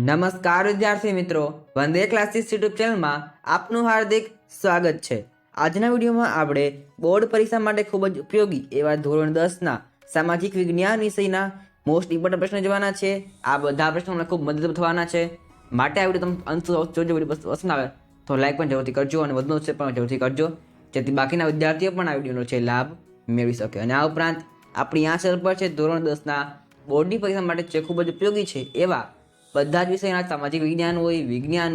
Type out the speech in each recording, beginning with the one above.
નમસ્કાર વિદ્યાર્થી મિત્રો, વંદે ક્લાસીસ યુટ્યુબ ચેનલમાં આપનું હાર્દિક સ્વાગત છે। આજના વિડીયોમાં આપણે બોર્ડ પરીક્ષા માટે ખૂબ જ ઉપયોગી એવા ધોરણ 10ના સામાજિક વિજ્ઞાન વિષયના મોસ્ટ ઇમ્પોર્ટન્ટ પ્રશ્નો જોવાના છે। આ બધા પ્રશ્નો તમને ખૂબ મદદરૂપ થવાના છે, માટે આ વિડીયો તમે અંત સુધી જોજો। વિડીયો પસંદ આવે તો લાઈક પણ જરૂરથી કરજો અને વધુનો શેર પણ જરૂરથી કરજો, જેથી બાકીના વિદ્યાર્થીઓ પણ આ વિડીયોનો છે લાભ મેળવી શકે। અને આ ઉપરાંત આપણી આ ચેનલ પર છે ધોરણ 10ના બોર્ડની પરીક્ષા માટે છે ખૂબ જ ઉપયોગી છે એવા બધા જ વિષયના સામાજિક વિજ્ઞાન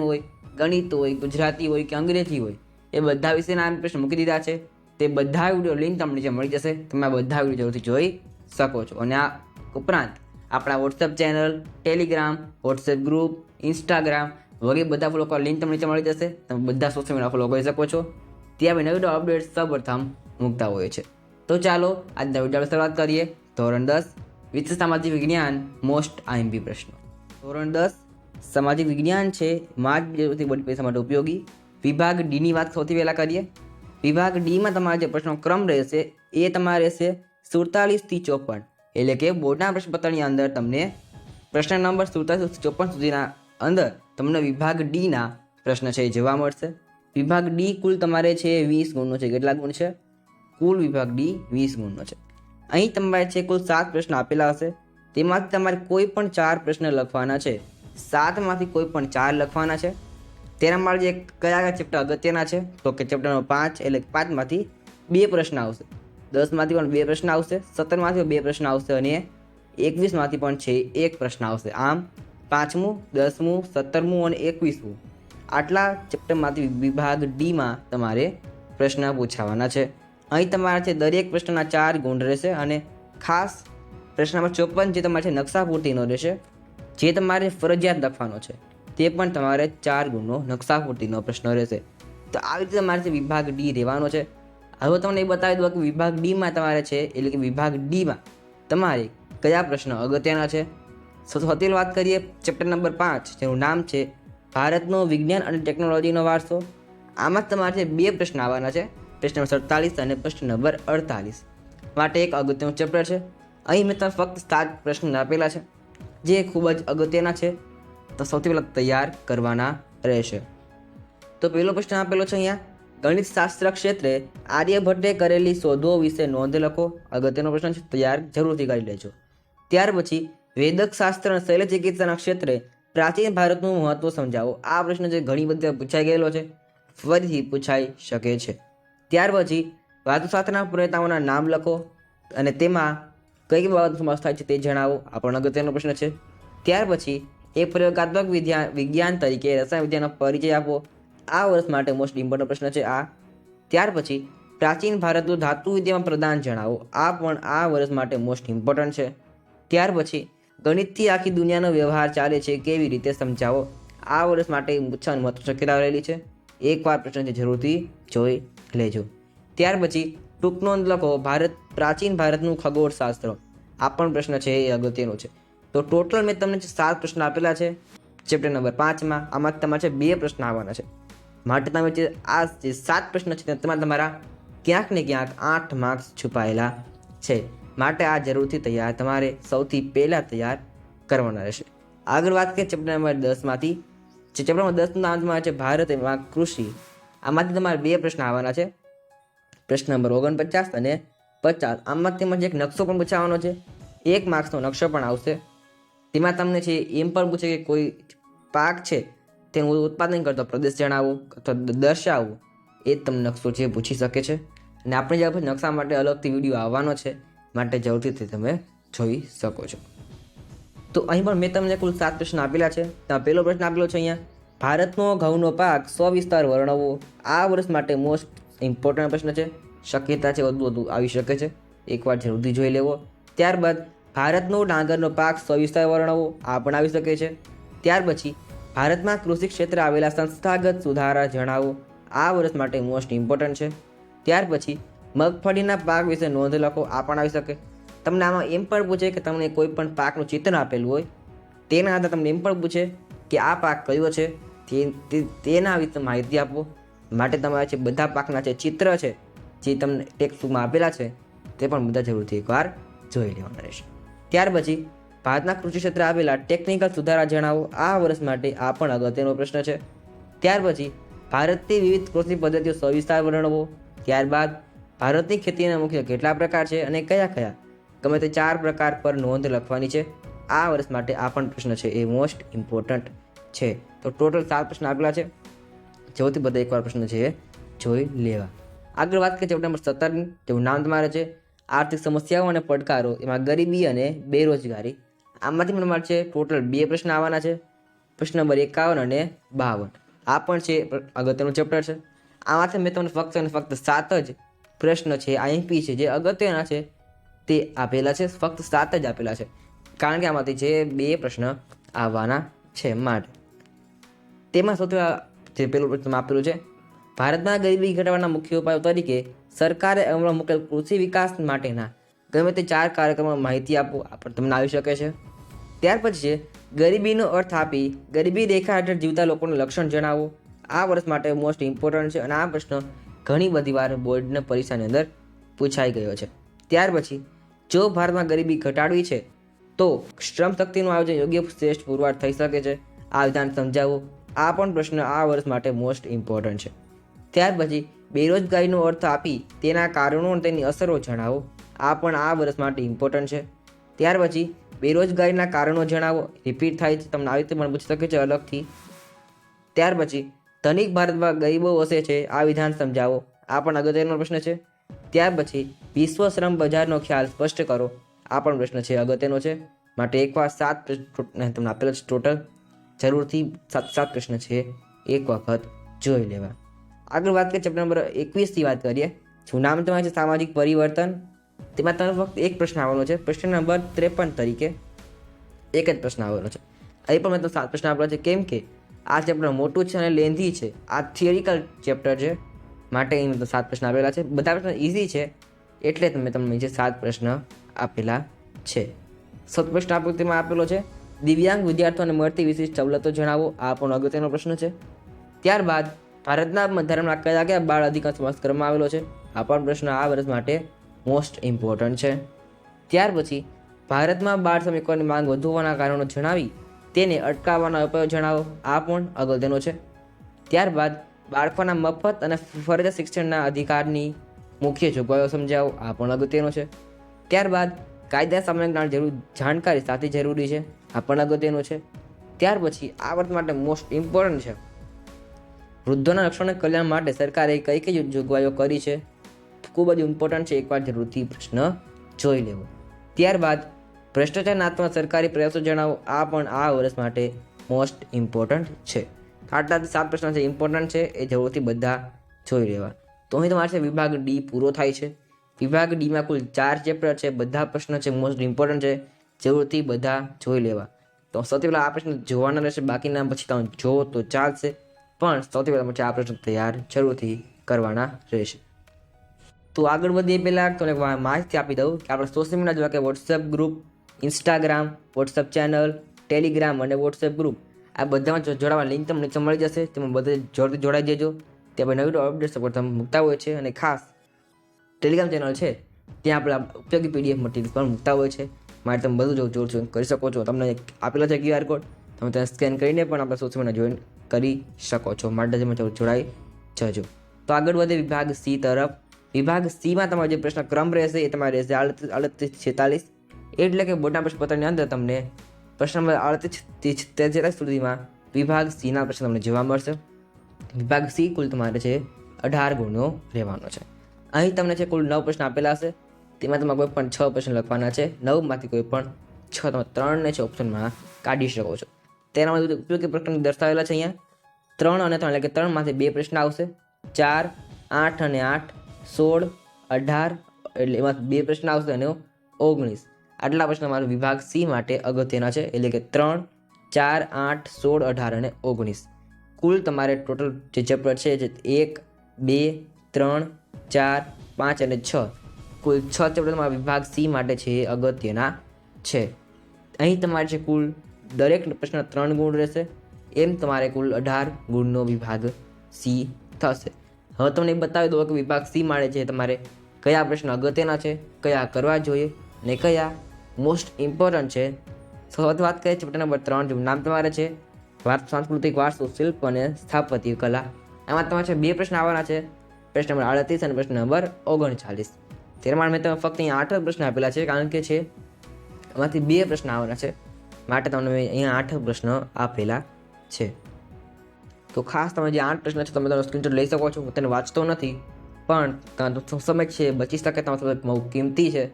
હોય, ગણિત હોય, ગુજરાતી હોય કે અંગ્રેજી હોય, એ બધા વિષયના પ્રશ્ન મૂકી દીધા છે। તે બધા વિડીયો લિંક તમને નીચે મળી જશે, તમે આ બધા વિડીયો જરૂરથી જોઈ શકો છો। અને આ ઉપરાંત આપણા WhatsApp channel, Telegram, WhatsApp group, Instagram વગેરે બધા લોકો લિંક તમને નીચે મળી જશે, તમે બધા સોશિયલ મીડિયા ફોલો કરી શકો છો। ત્યાં નવી નવી અપડેટ સૌપ્રથમ મૂકતા હોય છે। તો ચાલો આજના વિડીયોની શરૂઆત કરીએ। ધોરણ 10 વિશે સામાજિક વિજ્ઞાન મોસ્ટ આઈએમપી પ્રશ્નો। ધોરણ 10 સામાજિક વિજ્ઞાન છે માર્ચ બોર્ડ પરીક્ષા માટે ઉપયોગી। વિભાગ ડીની વાત સૌથી પહેલાં કરીએ। વિભાગ ડીમાં તમારા જે પ્રશ્નો ક્રમ રહેશે એ તમારે રહેશે 47 થી 54, એટલે કે બોર્ડના પ્રશ્નપત્રની અંદર તમને પ્રશ્ન નંબર 47 થી 54 સુધીના અંદર તમને વિભાગ ડીના પ્રશ્ન છે એ જોવા મળશે। વિભાગ ડી કુલ તમારે છે 20 ગુણનો છે। કેટલા ગુણ છે? કુલ વિભાગ ડી 20 ગુણનો છે। અહીં તમારે છે કુલ 7 પ્રશ્ન આપેલા હશે, તેમાંથી તમારે કોઈ પણ 4 પ્રશ્ન લખવાના છે। 7માંથી કોઈ પણ 4 લખવાના છે। તેના માટે જે કયા ચેપ્ટર અગત્યના છે તો કે ચેપ્ટર નંબર 5 એટલે 5માંથી 2 પ્રશ્ન આવશે, 10માંથી પણ 2 પ્રશ્ન આવશે, 17માંથી 2 પ્રશ્ન આવશે અને 21માંથી પણ છે 1 પ્રશ્ન આવશે। આમ 5મું, 10મું, 17મું અને 21મું આટલા ચેપ્ટરમાંથી વિભાગ ડીમાં તમારે પ્રશ્ન પૂછાવાના છે। અહીં તમારે છે દરેક પ્રશ્નના 4 ગુણ રહેશે અને ખાસ પ્રશ્ન નંબર 54 જે તમારે છે નકશા પૂર્તિનો રહેશે, જે તમારે ફરજિયાત લખવાનો છે, તે પણ તમારે 4 ગુણનો નકશા પૂર્તિનો પ્રશ્ન રહેશે। તો આવી રીતે તમારે વિભાગ ડી રહેવાનો છે। હવે તમને એ બતાવી દઉં કે વિભાગ ડીમાં તમારે છે, એટલે કે વિભાગ ડીમાં તમારે કયા પ્રશ્ન અગત્યના છે। સૌથી વાત કરીએ ચેપ્ટર નંબર 5, જેનું નામ છે ભારતનો વિજ્ઞાન અને ટેકનોલોજીનો વારસો। આમાં તમારે છે 2 પ્રશ્ન આવવાના છે, પ્રશ્ન નંબર 47 અને પ્રશ્ન નંબર 48 માટે એક અગત્યનું ચેપ્ટર છે। અહીં મેં તમને ફક્ત 7 પ્રશ્ન આપેલા છે જે ખૂબ જ અગત્યના છે, તો સૌથી પહેલાં તૈયાર કરવાના રહેશે। તો પહેલો પ્રશ્ન આપેલો છે અહીંયા, ગણિત શાસ્ત્ર ક્ષેત્રે આર્યભટ્ટે કરેલી શોધો વિશે નોંધ લખો। અગત્યનો પ્રશ્ન છે, તૈયાર જરૂરથી કરી લેજો। ત્યાર પછી વેદક શાસ્ત્ર અને શૈલ્ય ચિકિત્સાના ક્ષેત્રે પ્રાચીન ભારતનું મહત્વ સમજાવો। આ પ્રશ્ન જે ઘણી બધી પૂછાઈ ગયેલો છે, ફરીથી પૂછાઈ શકે છે। ત્યાર પછી વાસ્તુશાસ્ત્રના પ્રેતાઓના નામ લખો અને તેમાં કઈ બાબતનો સમાવેશ થાય છે તે જણાવો। આ પણ અગત્યનો પ્રશ્ન છે। ત્યાર પછી એક પ્રયોગાત્મક વિજ્ઞાન તરીકે રસાયણ વિદ્યાનો પરિચય આપો। આ વર્ષ માટે મોસ્ટ ઇમ્પોર્ટન્ટ પ્રશ્ન છે આ। ત્યાર પછી પ્રાચીન ભારતનું ધાતુ વિદ્યામાં પ્રદાન જણાવો। આ પણ આ વર્ષ માટે મોસ્ટ ઇમ્પોર્ટન્ટ છે। ત્યાર પછી ગણિતથી આખી દુનિયાનો વ્યવહાર ચાલે છે કેવી રીતે સમજાવો। આ વર્ષ માટે પૂછવાની મહત્વ શક્યતા રહેલી છે, એકવાર પ્રશ્ન છે જરૂરથી જોઈ લેજો। ત્યાર પછી ટૂંક નોંધ લખો પ્રાચીન ભારતનું ખગોળશાસ્ત્ર। આ પણ પ્રશ્ન છે એ અગત્યનો છે। તો ટોટલ મેં તમને 7 પ્રશ્ન આપેલા છે ચેપ્ટર નંબર 5માં, આમાં તમારે 2 પ્રશ્ન આવવાના છે, માટે તમે જે આ જે 7 પ્રશ્ન છે તેમાં તમારા ક્યાંક ને ક્યાંક 8 માર્ક્સ છુપાયેલા છે, માટે આ જરૂરથી તૈયાર તમારે સૌથી પહેલાં તૈયાર કરવાના રહેશે। આગળ વાત કરીએ ચેપ્ટર નંબર 10માંથી, જે ચેપ્ટર નંબર 10નું નામ તમારે છે ભારત એમાં કૃષિ। આમાંથી તમારે 2 પ્રશ્ન આવવાના છે, પ્રશ્ન નંબર 49 અને 50। આમાં તેમાં એક નકશો પણ પૂછાવાનો છે, 1 માર્ક્સનો નકશો પણ આવશે। તેમાં તમને છે એમ પણ પૂછે કે કોઈ પાક છે તેનું ઉત્પાદન કરતો પ્રદેશ જણાવો અથવા દર્શાવો, એ તમને નકશો છે પૂછી શકે છે। અને આપણે જે નકશા માટે અલગથી વિડીયો આવવાનો છે, માટે જરૂરથી તમે જોઈ શકો છો। તો અહીં પણ મેં તમને કુલ 7 પ્રશ્ન આપેલા છે। ત્યાં પહેલો પ્રશ્ન આપેલો છે અહીંયા, ભારતનો ઘઉંનો પાક સવિસ્તાર વર્ણવો। આ વર્ષ માટે મોસ્ટ ઇમ્પોર્ટન્ટ પ્રશ્ન છે, શક્યતા છે વધુ આવી શકે છે, એકવાર જરૂરથી જોઈ લેવો। ત્યારબાદ ભારતનો ડાંગરનો પાક સવિસ્તાર વર્ણવો। આ પણ આવી શકે છે। ત્યાર પછી ભારતમાં કૃષિ ક્ષેત્રે આવેલા સંસ્થાગત સુધારા જણાવો। આ વર્ષ માટે મોસ્ટ ઇમ્પોર્ટન્ટ છે। ત્યાર પછી મગફળીના પાક વિશે નોંધ લખો। આ પણ આવી શકે। તમને આમાં એમ પણ પૂછે કે તમને કોઈ પણ પાકનું ચિત્ર આપેલું હોય, તેના આધારે તમને એમ પણ પૂછે કે આ પાક કયો છે, તેના વિશે માહિતી આપો। માટે તમારે છે બધા પાકના જે ચિત્ર છે જે તમને ટેક્સ્ટબુકમાં આપેલા છે તે પણ બધા જરૂરથી એકવાર જોઈ લેવાના રહેશે। ત્યાર પછી ભારતના કૃષિ ક્ષેત્રે આવેલા ટેકનિકલ સુધારા જણાવો. આ વર્ષ માટે આ પણ અગત્યનો પ્રશ્ન છે. ત્યાર પછી ભારતની વિવિધ કૃષિ પદ્ધતિઓ સવિસ્તાર વર્ણવો. ત્યારબાદ ભારતની ખેતીના મુખ્ય કેટલા પ્રકાર છે અને કયા કયા, ગમે તે 4 પ્રકાર પર નોંધ લખવાની છે. આ વર્ષ માટે આ પણ પ્રશ્ન છે એ મોસ્ટ ઇમ્પોર્ટન્ટ છે. તો ટોટલ 7 પ્રશ્ન આપેલા છે. જેઓથી બધા એકવાર પ્રશ્ન છે એ જોઈ લેવા. આગળ વાત કરીએ ચેપ્ટર નંબર 17ની, જેનું નામ તમારે છે આર્થિક સમસ્યાઓ અને પડકારો. એમાં ગરીબી અને બેરોજગારી. આમાંથી તમારે છે ટોટલ 2 પ્રશ્ન આવવાના છે, પ્રશ્ન નંબર 51 અને 52. આ પણ છે અગત્યનું ચેપ્ટર છે. આમાંથી મેં તમને ફક્ત અને ફક્ત 7 જ પ્રશ્ન છે આઈએમપી છે જે અગત્યના છે તે આપેલા છે. ફક્ત 7 જ આપેલા છે, કારણ કે આમાંથી જે 2 પ્રશ્ન આવવાના છે માટે. તેમાં સૌથી જે પેલું પ્રશ્ન આપેલું છે, ભારતમાં ગરીબી ઘટાડવાના મુખ્ય ઉપાયો તરીકે સરકારે અમલમાં મૂકેલ કૃષિ વિકાસ માટેના ગમે તે 4 કાર્યક્રમોની માહિતી આપો. આ પણ તમને આવી શકે છે. ત્યાર પછી છે ગરીબીનો અર્થ આપી ગરીબી રેખા હેઠળ જીવતા લોકોનું લક્ષણ જણાવો. આ વર્ષ માટે મોસ્ટ ઇમ્પોર્ટન્ટ છે અને આ પ્રશ્ન ઘણી બધી વાર બોર્ડના પરીક્ષાની અંદર પૂછાઈ ગયો છે. ત્યાર પછી જો ભારતમાં ગરીબી ઘટાડવી છે તો શ્રમ શક્તિનું આયોજન યોગ્ય શ્રેષ્ઠ પુરવાર થઈ શકે છે. આ વિધાન સમજાવો. આ પણ પ્રશ્ન આ વર્ષ માટે મોસ્ટ ઇમ્પોર્ટન્ટ છે. ત્યાર પછી બેરોજગારીનો અર્થ આપી તેના કારણો અને તેની અસરો જણાવો. આ પણ આ વર્ષ માટે ઇમ્પોર્ટન્ટ છે. ત્યાર પછી બેરોજગારીના કારણો જણાવો. રિપીટ થાય છે, તમને આવી રીતે પણ પૂછી શકે છે અલગથી. ત્યાર પછી ધનિક ભારતમાં ગરીબો વસે છે, આ વિધાન સમજાવો. આ પણ અગત્યનો પ્રશ્ન છે. ત્યાર પછી વિશ્વ શ્રમ બજારનો ખ્યાલ સ્પષ્ટ કરો. આ પણ પ્રશ્ન છે અગત્યનો છે, માટે એકવાર 7 તમને આપેલો છે ટોટલ. જરૂરથી 7 પ્રશ્ન છે એક વખત જોઈ લેવા. આગળ વાત કરીએ ચેપ્ટર નંબર 21થી વાત કરીએ. શું નામ તમારે છે સામાજિક પરિવર્તન. તેમાં તમને ફક્ત એક પ્રશ્ન આવવાનો છે, પ્રશ્ન નંબર 53 તરીકે એક જ પ્રશ્ન આવવાનો છે. અહીં પણ મેં તમને 7 પ્રશ્ન આપેલા છે, કેમ કે આ ચેપ્ટર મોટું છે અને લેન્ધી છે. આ થિયરિકલ ચેપ્ટર છે માટે અહીં મેં 7 પ્રશ્ન આપેલા છે. બધા પ્રશ્ન ઇઝી છે એટલે મેં તમને નીચે 7 પ્રશ્ન આપેલા છે. 7 પ્રશ્ન આપ્યો તેમાં આપેલો છે દિવ્યાંગ વિદ્યાર્થીઓને મળતી વિશિષ્ટ સવલતો જણાવો. આ પણ અગત્યનો પ્રશ્ન છે. ત્યારબાદ ભારતના બંધારણમાં કયા કયા બાળ અધિકાર સમાવેશ કરવામાં આવેલો છે. આ પણ પ્રશ્ન આ વર્ષ માટે મોસ્ટ ઇમ્પોર્ટન્ટ છે. ત્યાર પછી ભારતમાં બાળ શ્રમિકોની માંગ વધુ હોવાના કારણો જણાવી તેને અટકાવવાના ઉપાયો જણાવો. આ પણ અગત્યનો છે. ત્યારબાદ બાળકોના મફત અને ફરજિયાત શિક્ષણના અધિકારની મુખ્ય જોગવાઈઓ સમજાવો. આ પણ અગત્યનો છે. ત્યારબાદ કાયદા સામાન્ય જાણકારી સાથે જરૂરી છે. આ પણ અગત્યનો છે. ત્યાર પછી આ વર્ષ માટે મોસ્ટ ઇમ્પોર્ટન્ટ છે વૃદ્ધોના રક્ષણ અને કલ્યાણ માટે સરકારે કઈ કઈ જોગવાઈઓ કરી છે. ખૂબ જ ઇમ્પોર્ટન્ટ છે, એકવાર જરૂરથી પ્રશ્ન જોઈ લેવો. ત્યારબાદ ભ્રષ્ટાચાર નાથવા સરકારી પ્રયાસો જણાવો. આ પણ આ વર્ષ માટે મોસ્ટ ઇમ્પોર્ટન્ટ છે. આટલાથી 7 પ્રશ્ન છે ઇમ્પોર્ટન્ટ છે, એ જરૂરથી બધા જોઈ લેવા. તો અહીં તમારે વિભાગ ડી પૂરો થાય છે. વિભાગ ડીમાં કુલ 4 ચેપ્ટર છે, બધા પ્રશ્નો છે મોસ્ટ ઇમ્પોર્ટન્ટ છે, જરૂરથી બધા જોઈ લેવા. તો સૌથી પહેલાં આ પ્રશ્ન જોવાના રહેશે, બાકીના પછી તમે જોવો તો ચાલશે, પણ સૌથી પહેલાં પછી આ પ્રશ્ન તૈયાર જરૂરથી કરવાના રહેશે. તો આગળ વધીએ પહેલાં તમને માહિતી આપી દઉં કે આપણે સોશિયલ મીડિયા જેવા કે WhatsApp group, Instagram, WhatsApp channel, Telegram અને વોટ્સએપ ગ્રુપ, આ બધામાં જોડાવા લિંક તમને નીચે મળી જશે. તેમાં બધે જરૂરથી જોડાઈ દેજો. ત્યાં નવી અપડેટ્સ પર તમે મૂકતા હોય છે, અને ખાસ ટેલિગ્રામ ચેનલ છે ત્યાં આપણે ઉપયોગી PDF મટીરિયલ પણ મૂકતા હોય છે. મારે તમે બધું જોડશું કરી શકો છો. તમને આપેલો છે QR કોડ, તમે તેને સ્કેન કરીને પણ આપણે સોશિયલ મીડિયા જોઈન કરી શકો છો. માટે તમે જોડાઈ જજો. તો આગળ વધે વિભાગ C તરફ. વિભાગ Cમાં તમારો જે પ્રશ્ન ક્રમ રહેશે એ તમારે રહેશે 38-46, એટલે કે બોર્ડના પ્રશ્નપત્રની અંદર તમને પ્રશ્ન નંબર 38-46 સુધીમાં વિભાગ Cના પ્રશ્ન તમને જોવા મળશે. વિભાગ C કુલ તમારે છે 18 ગુણનો રહેવાનો છે. અહીં તમને છે કુલ 9 પ્રશ્ન આપેલા હશે, તેમાં તમારે કોઈ પણ 6 પ્રશ્ન લખવાના છે. 9માંથી કોઈ પણ 6 તમે 3 ને છે ઓપ્શનમાં કાઢી શકો છો. તેના માટે ઉપયોગી પ્રશ્ન દર્શાવેલા છે અહીંયા 3 અને 3, એટલે કે 3માંથી 2 પ્રશ્ન આવશે. 4, 8 અને 8, 16, 18, એટલે એમાં 2 પ્રશ્ન આવશે અને 19. આટલા પ્રશ્ન મારો વિભાગ C માટે અગત્યના છે, એટલે કે 3, 4, 8, 16, 18 અને 19. કુલ તમારે ટોટલ જે ચેપ્ટર છે જે 1, 2, 3, 4, 5 અને 6, કુલ 6 ચેપ્ટર તમારા વિભાગ C માટે છે એ અગત્યના છે. અહીં તમારે છે કુલ દરેક પ્રશ્ન 3 ગુણ રહેશે, એમ તમારે કુલ 18 ગુણનો વિભાગ C થશે. હવે તમને એ બતાવી દો કે વિભાગ C માટે છે તમારે કયા પ્રશ્ન અગત્યના છે, કયા કરવા જોઈએ અને કયા મોસ્ટ ઇમ્પોર્ટન્ટ છે, સૌથી વાત કરીએ ચેપ્ટર નંબર 3, જેનું નામ તમારે છે સાંસ્કૃતિક વારસો, શિલ્પ અને સ્થાપત્ય કલા. આમાં તમારે છે 2 પ્રશ્ન આવવાના છે, પ્રશ્ન નંબર 38 અને પ્રશ્ન નંબર 39. તેમાં મેં તમને ફક્ત અહીંયા 8 પ્રશ્ન આપેલા છે, કારણ કે છે એમાંથી 2 પ્રશ્ન આવવાના છે, માટે તમને અહીંયા 8 પ્રશ્ન આપેલા છે. તો ખાસ તમે જે 8 પ્રશ્ન છે તમે તમારો સ્ક્રીનશોટ લઈ શકો છો. હું તેને વાંચતો નથી, પણ તમારો સમય છે 25 ટકા તમારો સમય બહુ કિંમતી છે,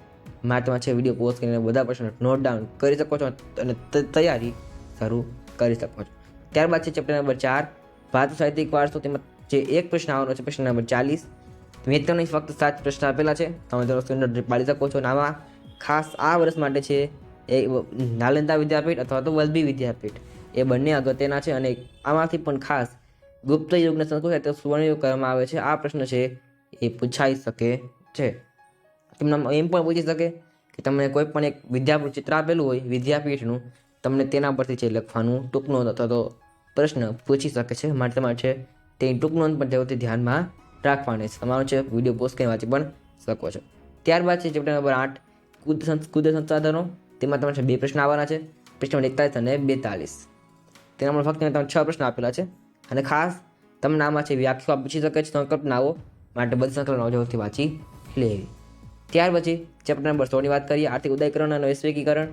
માટે તમે છે વિડીયો પોઝ કરીને બધા પ્રશ્નો નોટ ડાઉન કરી શકો છો અને તૈયારી શરૂ કરી શકો છો. ત્યારબાદ છે ચેપ્ટર નંબર 4, ભારતીય સાહિત્યિક વારસો. તેમાં જે 1 પ્રશ્ન આવવાનો છે, પ્રશ્ન નંબર 40. મેં તમને ફક્ત 7 પ્રશ્ન આપેલા છે, તમે તેનો સ્ક્રીનશોટ પાડી શકો છો. અને આમાં ખાસ આ વર્ષ માટે છે એ નાલંદા વિદ્યાપીઠ અથવા તો વલ્લભી વિદ્યાપીઠ, એ બંને અગત્યના છે. અને આમાંથી પણ ખાસ ગુપ્ત યુગને સંસ્કૃત સુવર્ણ યુગ કરવામાં આવે છે. આ પ્રશ્ન છે એ પૂછાઈ શકે છે. તમને એમ પણ પૂછી શકે કે તમને કોઈ પણ એક વિદ્યાપીઠ ચિત્ર આપેલું હોય વિદ્યાપીઠનું, તમને તેના પરથી છે લખવાનું ટૂંક નોંધ અથવા તો પ્રશ્ન પૂછી શકે છે, માટે તમારે છે તે ટૂંક નોંધ પણ તેઓથી ધ્યાનમાં રાખવાની છે. તમારું છે વિડીયો પોસ્ટ કરીને વાંચી પણ શકો છો. ત્યારબાદ છે ચેપ્ટર નંબર 8, કુદરતી સંસાધનો. તેમાં તમારે 2 પ્રશ્ન આવવાના છે, પ્રશ્ન નંબર 41 અને 42. તેના ફક્ત તમે 6 પ્રશ્ન આપેલા છે, અને ખાસ તમને આમાં છે વ્યાખ્યા પૂછી શકે છે, સંકલ્પનાઓ, માટે બધી સંકલ્પનાઓ જોરથી વાંચી લેવી. ત્યાર પછી ચેપ્ટર નંબર 16 ની વાત કરીએ, આર્થિક ઉદારીકરણ અને વૈશ્વિકીકરણ.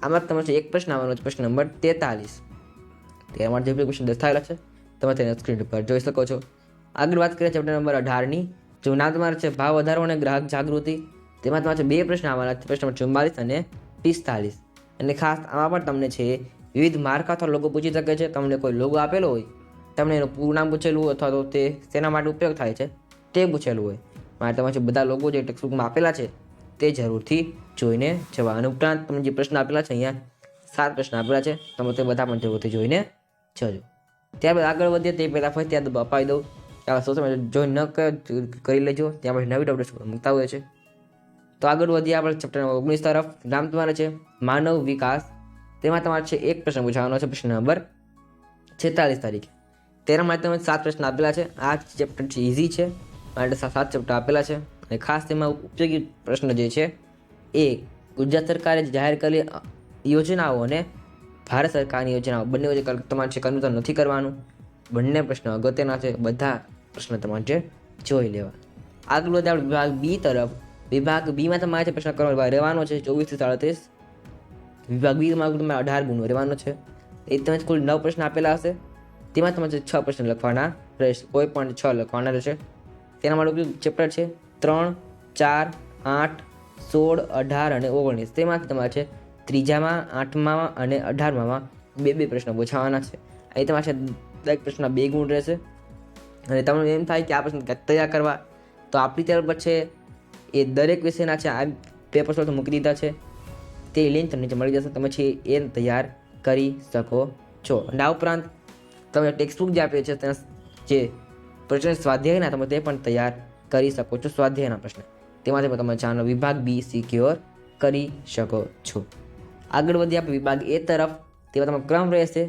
આમાં તમારે 1 પ્રશ્ન આવવાનો છે, પ્રશ્ન નંબર 43. તેમાં જે ક્વેશ્ચન દર્શાવેલા છે તમે તેને સ્ક્રીન પર જોઈ શકો છો. આગળ વાત કરીએ ચેપ્ટર નંબર 18 ની, જેનું નામ તમારે છે ભાવ વધારો અને ગ્રાહક જાગૃતિ. તેમાં તમારે 2 પ્રશ્ન આવવાના છે, પ્રશ્ન નંબર 44 અને 45. અને ખાસ આમાં પણ તમને છે વિવિધ માર્કા અથવા લોગો પૂછી શકે છે. તમને કોઈ લોગો આપેલો હોય, તમને એનું પૂરું નામ પૂછેલું હોય અથવા તો તે શેના માટે ઉપયોગ થાય છે તે પૂછેલું હોય, માટે તમારે બધા લોગો જે ટેક્સ્ટબુકમાં આપેલા છે તે જરૂરથી જોઈને જવા. અને ઉપરાંત તમે જે પ્રશ્ન આપેલા છે, અહીંયા 7 પ્રશ્ન આપેલા છે, તમે તે બધા પણ જરૂરથી જોઈને જજો. ત્યારબાદ આગળ વધીએ તે પહેલાં ફરી ત્યાં અપાવી દઉં કે આ સોશિયલ મીડિયા જોઈન ન કરી લેજો, ત્યાં પછી નવી અપડેટ્સ મૂકતા હોય છે. તો આગળ વધીએ આપણે ચેપ્ટર 19 તરફ. નામ તમારે છે માનવ વિકાસ. તેમાં તમારે છે 1 પ્રશ્ન પૂછવાનો છે, પ્રશ્ન નંબર 46 તારીખે. તેના માટે તમે 7 પ્રશ્ન આપેલા છે. આ ચેપ્ટર છે ઇઝી છે, માટે 7 ચેપ્ટર આપેલા છે. અને ખાસ તેમાં ઉપયોગી પ્રશ્ન જે છે એ ગુજરાત સરકારે જાહેર કરેલી યોજનાઓ અને ભારત સરકારની યોજનાઓ બંને વચ્ચે તમારે છે કન્વર્ઝન નથી કરવાનું. બંને પ્રશ્ન અગત્યના છે, બધા પ્રશ્ન તમારે જોઈ લેવા. આગળ વધીએ આપણે વિભાગ બી તરફ. વિભાગ બીમાં તમારે છે પ્રશ્ન કરવા રહેવાનો છે 24 થી 37. વિભાગ બીમાં તમારે 18 ગુણો રહેવાનો છે. એ તમે કુલ 9 પ્રશ્ન આપેલા હશે, તેમાં તમારે 6 પ્રશ્ન લખવાના રહેશે, કોઈ પણ 6 લખવાના રહેશે. તેના માટે ચેપ્ટર છે 3, 4, 8, 16, 18 અને 19. તેમાંથી તમારે છે 3માં, 8માં અને 18માં 2 પ્રશ્ન પૂછાવાના છે. અહીં તમારે છે દરેક પ્રશ્ન 2 ગુણ રહેશે. અને તમને એમ થાય કે આ પ્રશ્ન તૈયાર કરવા, તો આપણી તરફ પર છે એ દરેક વિષયના છે આ પેપર સોલ્વ મૂકી દીધા છે, તે લિંક તમને મળી જશે, તમે છે એ તૈયાર કરી શકો છો. અને આ ઉપરાંત તમે ટેક્સ્ટબુક જે આપીએ છે તેના જે પ્રશ્ન સ્વાધ્યાયના તમે તે પણ તૈયાર કરી શકો છો, સ્વાધ્યાયના પ્રશ્ન. તેમાંથી તમે ચાનો વિભાગ બી સિક્યોર કરી શકો છો. આગળ વધીએ આપણે વિભાગ એ તરફ. તેમાં તમારો ક્રમ રહેશે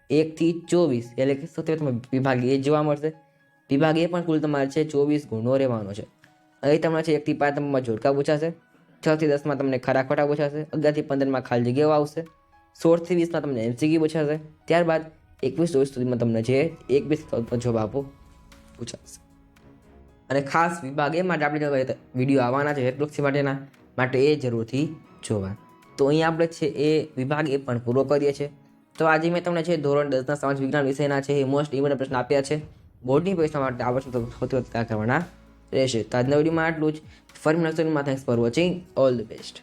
1 થી 24, એટલે કે સૌથી તમે વિભાગ એ જોવા મળશે. વિભાગ એ પણ કુલ તમારે છે 24 ગુણો રહેવાનો છે. અહીં તમને છે 1 થી 5 તમારા જોડકા પૂછાશે, 6 થી 10માં તમને ખરા ખોટા પૂછાશે, 11 થી 15માં ખાલી જગ્યાઓ આવશે, 16 થી 20માં તમને એમસીક્યુ પૂછાશે. ત્યારબાદ 21-24 સુધીમાં તમને જે 1-2 જવાબ આપો પૂછાશે. અને ખાસ વિભાગ એ માટે આપણે વિડીયો આવવાના છે હેલ્પબોક્સ માટેના, માટે એ જરૂરથી જોવા. તો અહીંયા આપણે છે એ વિભાગ એ પણ પૂરો કરીએ છીએ. તો આજે મેં તમને છે ધોરણ 10ના સમાજ વિજ્ઞાન વિષયના છે એ મોસ્ટ ઇમ્પોર્ટન્ટ પ્રશ્ન આપ્યા છે. બોર્ડની પરીક્ષા માટે આ વર્ષે સૌથી વધુ કરવાના રહેશે. તો આજના વિડીયોમાં આટલું જ. ફરી મળીશું. Thanks for watching. All the best.